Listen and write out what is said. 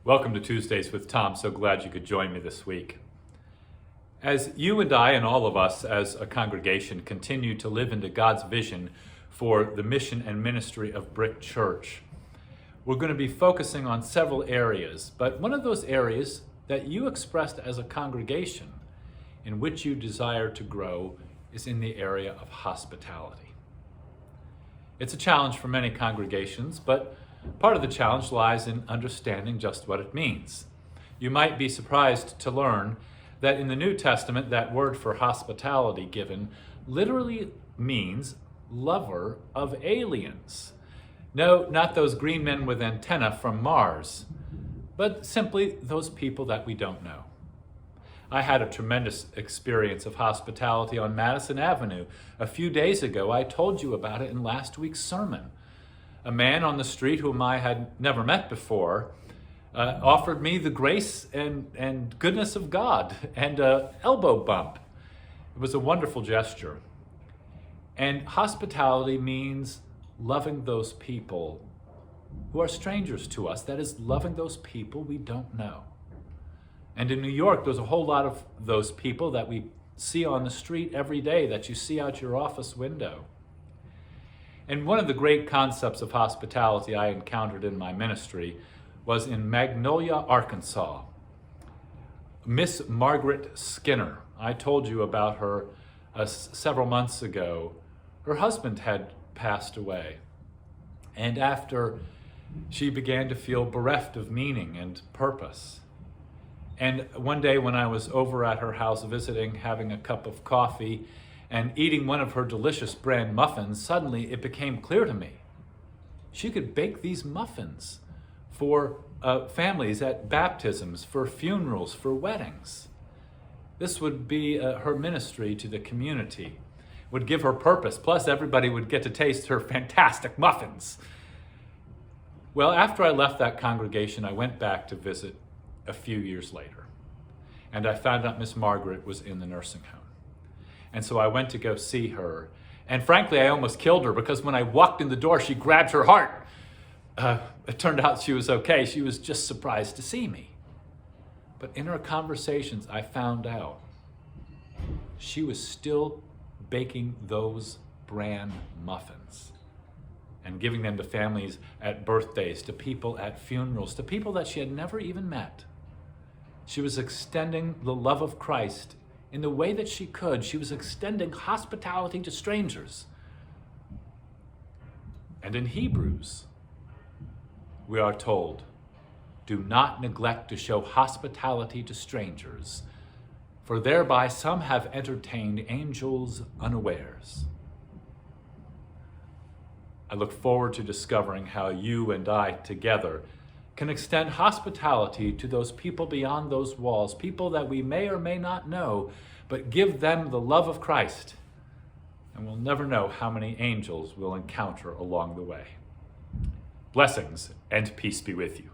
Welcome to Tuesdays with Tom. So glad you could join me this week. As you and I and all of us as a congregation continue to live into God's vision for the mission and ministry of Brick Church, we're going to be focusing on several areas, but one of those areas that you expressed as a congregation in which you desire to grow is in the area of hospitality. It's a challenge for many congregations, but part of the challenge lies in understanding just what it means. You might be surprised to learn that in the New Testament, that word for hospitality given literally means lover of aliens. No, not those green men with antennae from Mars, but simply those people that we don't know. I had a tremendous experience of hospitality on Madison Avenue. A few days ago, I told you about it in last week's sermon. A man on the street whom I had never met before offered me the grace and goodness of God and an elbow bump. It was a wonderful gesture. And hospitality means loving those people who are strangers to us. That is, loving those people we don't know. And in New York, there's a whole lot of those people that we see on the street every day, that you see out your office window. And one of the great concepts of hospitality I encountered in my ministry was in Magnolia, Arkansas. Miss Margaret Skinner. I told you about her several months ago. Her husband had passed away. And after, she began to feel bereft of meaning and purpose. And one day when I was over at her house visiting, having a cup of coffee, and eating one of her delicious bran muffins, suddenly it became clear to me she could bake these muffins for families at baptisms, for funerals, for weddings. This would be her ministry to the community, would give her purpose, plus everybody would get to taste her fantastic muffins. Well, after I left that congregation, I went back to visit a few years later, and I found out Miss Margaret was in the nursing home. And so I went to go see her. And frankly, I almost killed her because when I walked in the door, she grabbed her heart. It turned out she was okay. She was just surprised to see me. But in our conversations, I found out she was still baking those bran muffins and giving them to families at birthdays, to people at funerals, to people that she had never even met. She was extending the love of Christ in the way that she could. She was extending hospitality to strangers. And in Hebrews, we are told, do not neglect to show hospitality to strangers, for thereby some have entertained angels unawares. I look forward to discovering how you and I together can extend hospitality to those people beyond those walls, people that we may or may not know, but give them the love of Christ. And we'll never know how many angels we'll encounter along the way. Blessings and peace be with you.